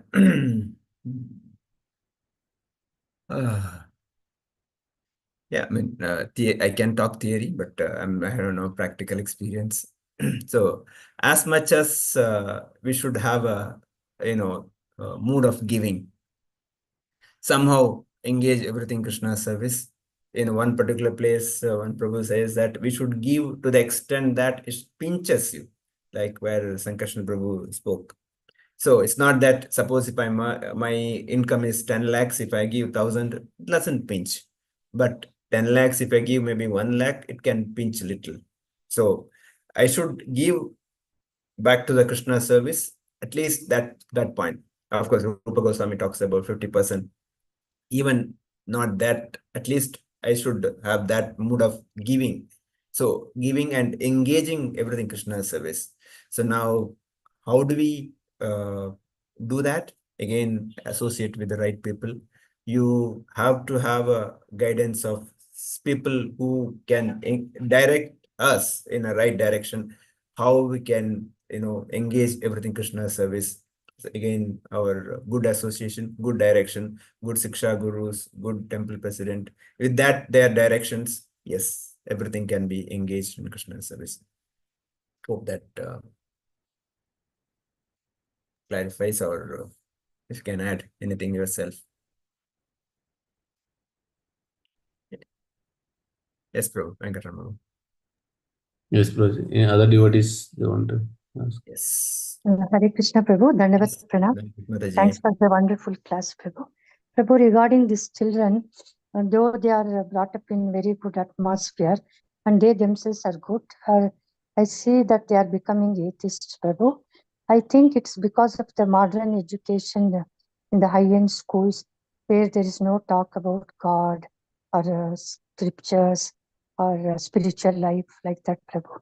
Yeah, I mean, I can talk theory, but I don't know practical experience. So, as much as we should have a, mood of giving, somehow engage everything Krishna service. In one particular place, one Prabhu says that we should give to the extent that it pinches you, like where Sankarshan Prabhu spoke. So it's not that, suppose if my income is 10 lakhs, if I give 1,000, it doesn't pinch. But 10 lakhs, if I give maybe 1 lakh, it can pinch a little. So I should give back to the Krishna service, at least that point. Of course, Rupa Goswami talks about 50%. Even not that, at least I should have that mood of giving. So giving and engaging everything Krishna service. So now, how do we do that? Again, associate with the right people. You have to have a guidance of people who can direct us in a right direction, how we can engage everything Krishna service. So again, our good association, good direction, good Siksha gurus, good temple president. With that, their directions, yes, everything can be engaged in Krishna service. Hope that clarifies, or if you can add anything yourself. Yes, Prabhu, Venkatramanu. Yes, Prabhuji. Any other devotees they want to ask? Yes. Hare Krishna, Prabhu. Dandavat Yes. Pranam. Mataji. Thanks for the wonderful class, Prabhu. Prabhu, regarding these children, though they are brought up in very good atmosphere and they themselves are good, I see that they are becoming atheists, Prabhu. I think it's because of the modern education in the high-end schools where there is no talk about God or scriptures or spiritual life like that, Prabhu.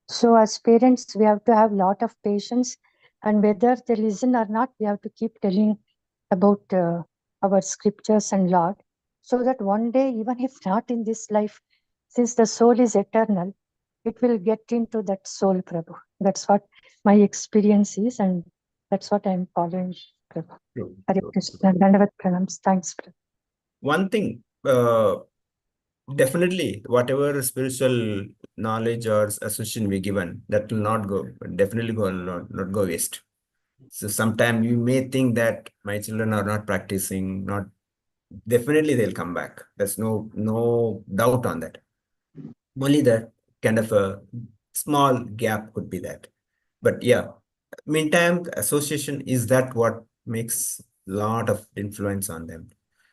So as parents, we have to have a lot of patience And whether they listen or not, we have to keep telling about our scriptures and Lord, so that one day, even if not in this life, since the soul is eternal, it will get into that soul, Prabhu. That's what my experience is, and that's what I'm following, Prabhu. Hare Krishna. Dandavat pranams. Thanks, Prabhu. One thing, definitely, whatever spiritual knowledge or association we given, that will not go, definitely not go waste. So sometimes you may think that my children are not practicing, not definitely they'll come back. There's no doubt on that. Only that kind of a small gap could be that. But yeah, meantime, association is that what makes a lot of influence on them.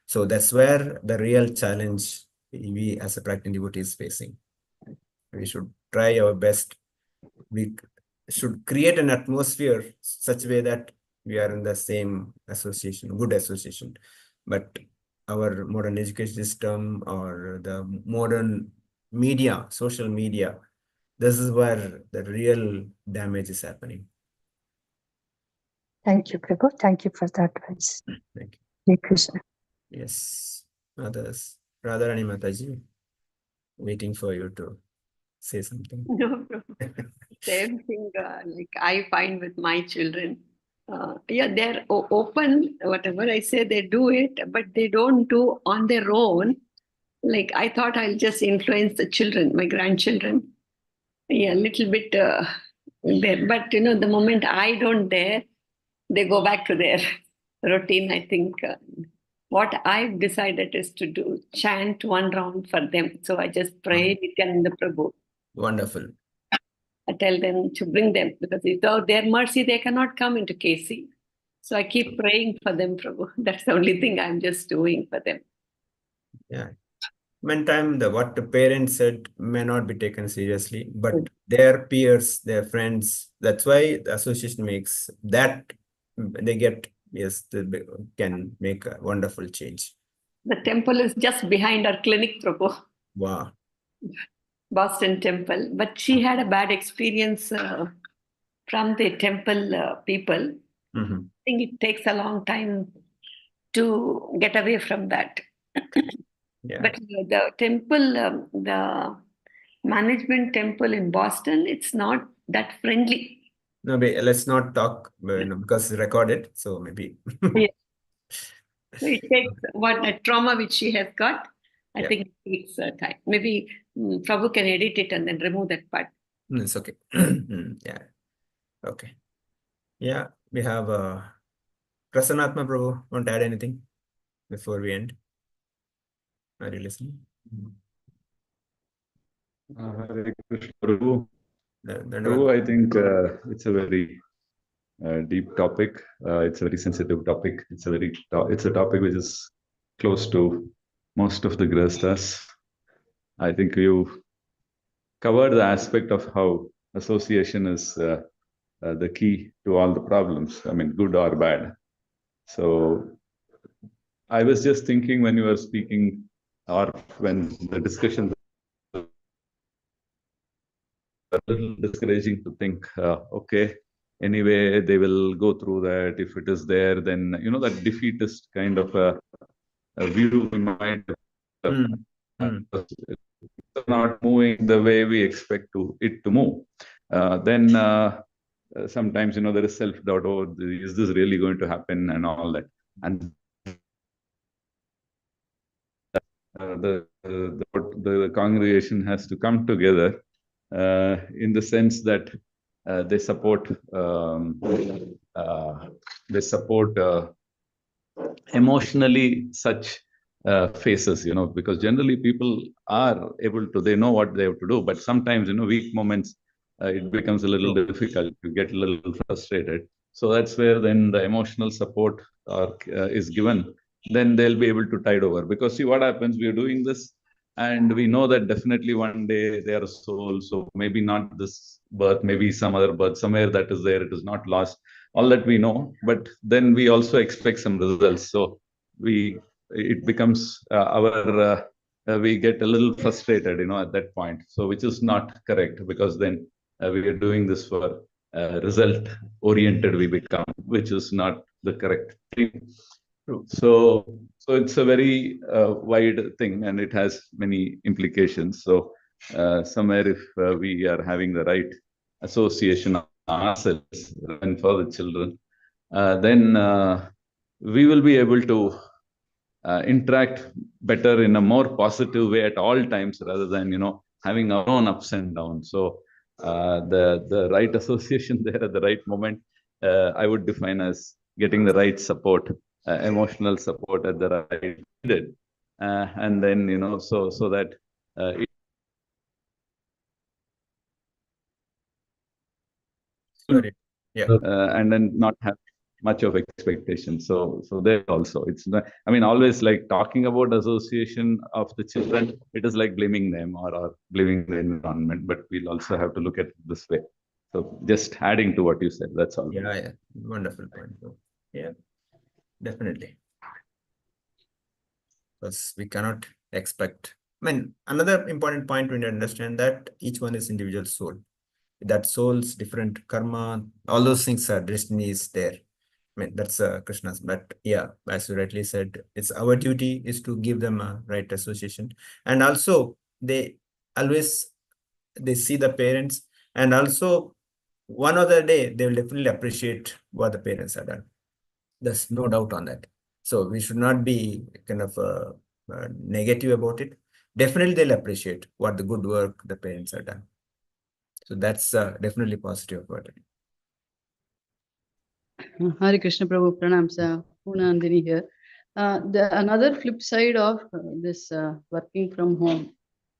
So that's where the real challenge we as a practicing devotee is facing. We should try our best. We should create an atmosphere such a way that we are in the same association, good association. But our modern education system or the modern media, social media, this is where the real damage is happening. Thank you, Prabhu. Thank you for the advice. Thank you. Hare Krishna. Yes, others. Radharani Mataji, waiting for you to say something. No, same thing like I find with my children. Yeah, they're open, whatever I say, they do it, but they don't do on their own. Like I thought I'll just influence the children, my grandchildren. Yeah, a little bit there. But, the moment I don't dare, they go back to their routine. I think what I've decided is to do, chant one round for them. So I just pray Nityananda Prabhu. Wonderful. I tell them to bring them because without their mercy, they cannot come into KC. So I keep praying for them, Prabhu. That's the only thing I'm just doing for them. Yeah. Meantime, what the parents said may not be taken seriously, but their peers, their friends, that's why the association makes that they get, yes, they can make a wonderful change. The temple is just behind our clinic, Prabhu. Wow. Boston temple. But she had a bad experience from the temple people. Mm-hmm. I think it takes a long time to get away from that. Yeah. But the temple, the management temple in Boston, it's not that friendly. No, let's not talk because it's recorded. So maybe. Yeah. So it takes a trauma which she has got. I think it takes time. Maybe Prabhu can edit it and then remove that part. It's okay. Yeah. Okay. Yeah. We have Prasanatma Prabhu. Want to add anything before we end? Are you listening? Hare Krishna, Prabhu. Prabhu, I think it's a very deep topic. It's a very sensitive topic. It's a topic which is close to most of the grihasthas. I think you covered the aspect of how association is the key to all the problems. I mean, good or bad. So I was just thinking when you were speaking, or when the discussion, a little discouraging to think, okay, anyway, they will go through that. If it is there, then, that defeatist kind of a view we might not moving the way we expect it to move. Then sometimes, there is self-doubt, oh, is this really going to happen and all that. And the congregation has to come together in the sense that they support emotionally such phases, because generally people are able to, they know what they have to do, but sometimes, weak moments, it becomes a little difficult to get a little frustrated. So that's where then the emotional support is given. Then they'll be able to tide over, because see what happens, we are doing this and we know that definitely one day they are a soul. So maybe not this birth, maybe some other birth, somewhere that is there, it is not lost, all that we know, but then we also expect some results. So it becomes we get a little frustrated, at that point. So which is not correct, because then we are doing this for result oriented we become, which is not the correct thing. So it's a very wide thing, and it has many implications. So somewhere, if we are having the right association of ourselves and for the children, then we will be able to interact better in a more positive way at all times, rather than having our own ups and downs. So the right association there at the right moment, I would define as getting the right support, emotional support at the right needed, and then so that Sorry. Yeah. and then not have much of expectation. So there also, it's not, I mean, always like talking about association of the children, it is like blaming them or blaming the environment, but we'll also have to look at it this way. So just adding to what you said, that's all. Yeah. Wonderful point. Yeah, definitely. Because we cannot expect. I mean, another important point we need to understand that each one is individual soul. That soul's different karma, all those things are destiny is there. I mean, that's Krishna's. But yeah, as you rightly said, it's our duty is to give them a right association. And also, they see the parents, and also one other day, they will definitely appreciate what the parents have done. There's no doubt on that. So we should not be kind of negative about it. Definitely, they'll appreciate what the good work the parents have done. So that's definitely positive about it. Hare Krishna Prabhu, Pranam, Poonandini here. Another flip side of this working from home.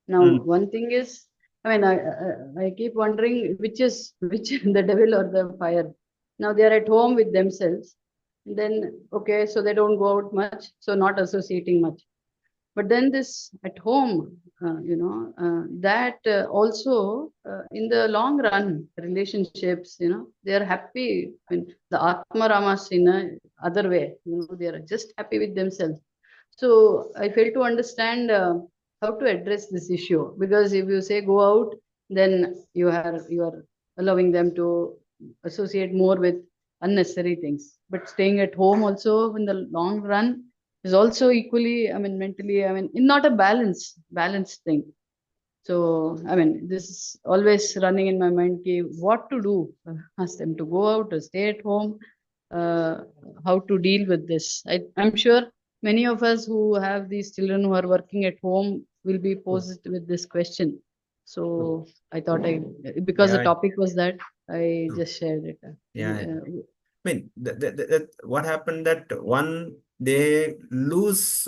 Now, one thing is, I mean, I keep wondering which the devil or the fire. Now they are at home with themselves. Then, okay, so they don't go out much, so not associating much. But then this at home, that also in the long run, relationships, they are happy. I mean, the Atma Ramas in a other way, they are just happy with themselves. So I fail to understand how to address this issue, because if you say go out, then you are allowing them to associate more with unnecessary things. But staying at home also in the long run is also equally, I mean, mentally, I mean, not a balanced thing. So, I mean, this is always running in my mind, what to do, ask them to go out or stay at home, how to deal with this. I'm sure many of us who have these children who are working at home will be posed with this question. So I thought because the topic was that, I just shared it. I mean, what happened that they lose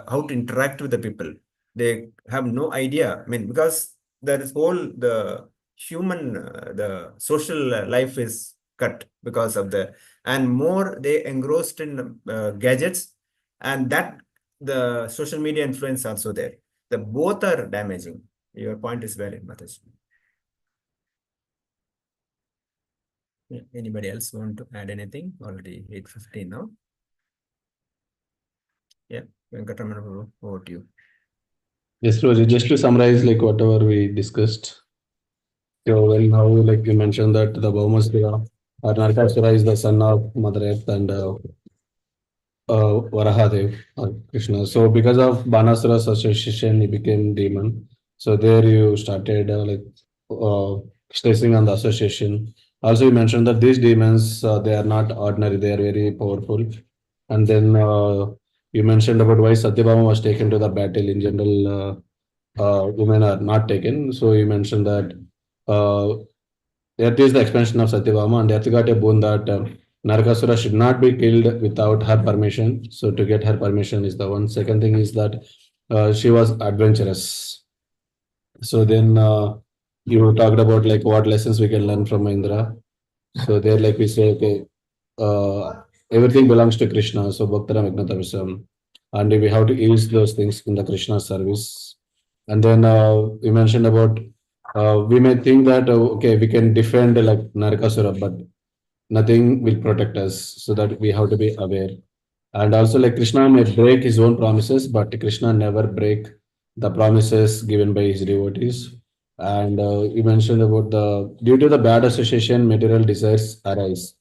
how to interact with the people. They have no idea. I mean, because the human, the social life is cut because of and more they engrossed in gadgets, and that the social media influence also there. The both are damaging. Your point is valid, Mataji. Anybody else want to add anything? Already 8:15 now. Yeah, Venkatramana, over to you. Yes, Roji, just to summarize like whatever we discussed. So now like you mentioned that the Bhaumasura or Narakasura is the son of Mother Earth and Varahadev or Krishna. So because of Banasura's association, he became demon. So there you started stressing on the association. Also, you mentioned that these demons, they are not ordinary, they are very powerful. And then you mentioned about why Satyabhama was taken to the battle. In general, women are not taken. So you mentioned that Earth is the expansion of Satyabhama, and Earth got a boon that Narakasura should not be killed without her permission. So to get her permission is the one. Second thing is that she was adventurous. So then you talked about like what lessons we can learn from Indra. So there, like we say, okay, everything belongs to Krishna. So Bhaktaram Ignatavisam, and we have to use those things in the Krishna service. And then we mentioned about we may think that okay, we can defend like Narakasura, but nothing will protect us. So that we have to be aware. And also, like Krishna may break his own promises, but Krishna never break the promises given by his devotees. And you mentioned about due to the bad association, material desires arise.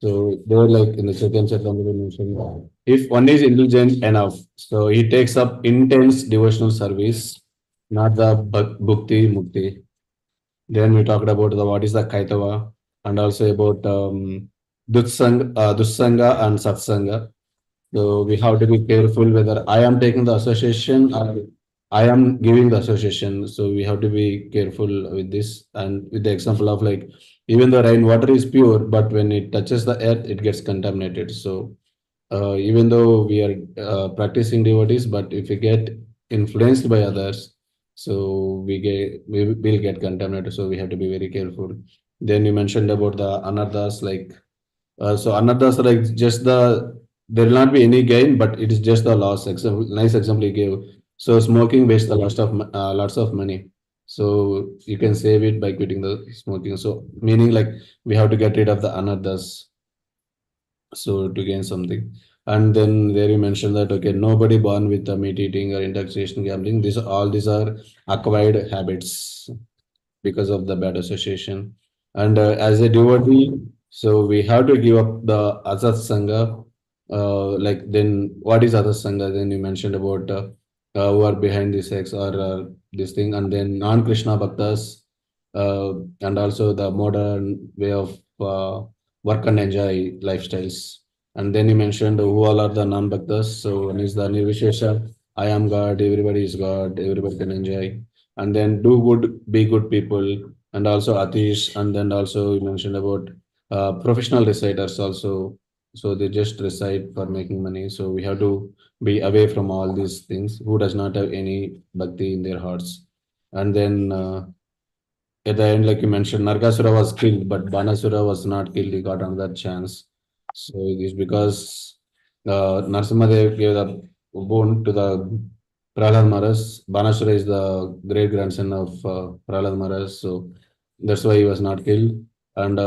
So they were like in the second Chaitanya mentioned, if one is intelligent enough, so he takes up intense devotional service, not the bhakti mukti. Then we talked about what is the kaitava, and also about dussanga and satsanga. So we have to be careful whether I am taking the association or I am giving the association. So we have to be careful with this. And with the example of like, even the rainwater is pure, but when it touches the earth, it gets contaminated. So even though we are practicing devotees, but if we get influenced by others, so we will get contaminated. So we have to be very careful. Then you mentioned about the anarthas, like so anarthas are like just there will not be any gain, but it is just the loss. Example, nice example you gave. So smoking wastes a lots of money. So you can save it by quitting the smoking. So meaning like we have to get rid of the anarthas so to gain something. And then there you mentioned that okay, nobody born with meat eating or intoxication gambling. These are acquired habits because of the bad association. And as a devotee, so we have to give up the Asat Sangha. Like then, what is Asat Sangha? Then you mentioned about who are behind this sex or this thing, and then non-Krishna bhaktas, and also the modern way of work and enjoy lifestyles. And then you mentioned who all are the non-bhaktas. So one is the Nirvishesha, I am God, everybody is God, everybody can enjoy. And then do good, be good people, and also Atish, and then also you mentioned about professional reciters also. So they just recite for making money. So we have to be away from all these things. Who does not have any bhakti in their hearts? And then at the end, like you mentioned, Narakasura was killed, but Banasura was not killed. He got another chance. So it is because Narasimhadev gave the boon to the Prahlad Maharaj. Banasura is the great grandson of Prahlad Maharaj. So that's why he was not killed. And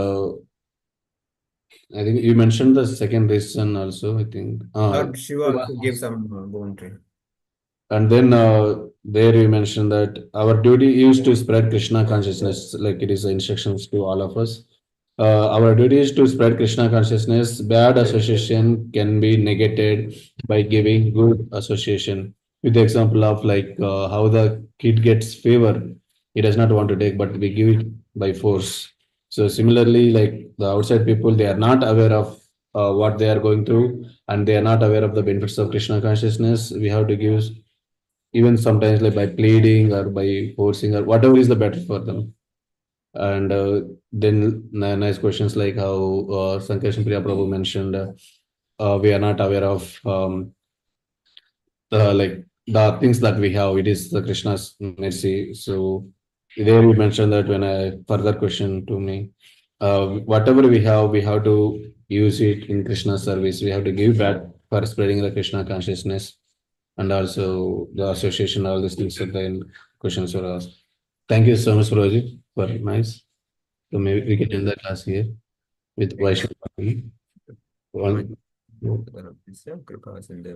I think you mentioned the second reason also, I think. Lord Shiva gives some boundary. And then there you mentioned that our duty is to spread Krishna consciousness, like it is instructions to all of us. Our duty is to spread Krishna consciousness. Bad association can be negated by giving good association. With the example of like how the kid gets favor, he does not want to take, but we give it by force. So similarly, like the outside people, they are not aware of what they are going through, and they are not aware of the benefits of Krishna consciousness. We have to give even sometimes like by pleading or by forcing or whatever is the better for them. And then nice questions like how Sankarshan Priya Prabhu mentioned, we are not aware of like the things that we have. It is the Krishna's mercy. So there you mentioned that when I further question to me, whatever we have to use it in Krishna's service. We have to give back for spreading the Krishna consciousness and also the association, all these things that the questions were asked. Thank you so much, Roji, for nice. So maybe we can end the class here with Vaishnav. One. कृपा सिंधु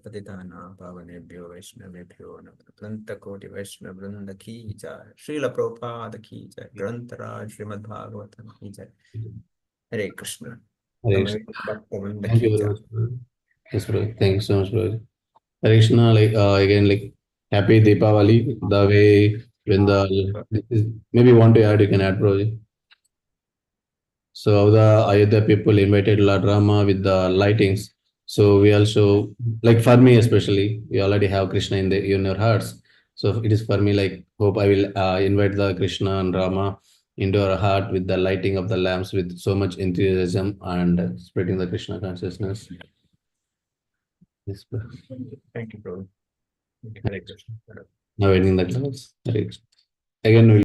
पतितानां पावनेभ्यो वैष्णवेभ्यो नमः अनंतकोटि वैष्णव वृंद की जय श्रील प्रभुपाद की जय ग्रंथराज श्रीमद् भागवतम की जय हरे कृष्ण भक्त वृंद Thank की you very जय much, bro. Yes, bro. Thank you so much, bro. Hare Krishna, like again, like happy Deepavali. The way when this is, maybe want to add, you can add, bro. So the Ayodhya people invited Lord Rama with the lightings. So we also, like for me especially, we already have Krishna in your hearts. So it is for me like hope I will invite the Krishna and Rama into our heart with the lighting of the lamps with so much enthusiasm and spreading the Krishna consciousness. Yes, bro. Thank you, Prabhu. Hare Krishna. Now ending the class. Hare Krishna. Again, we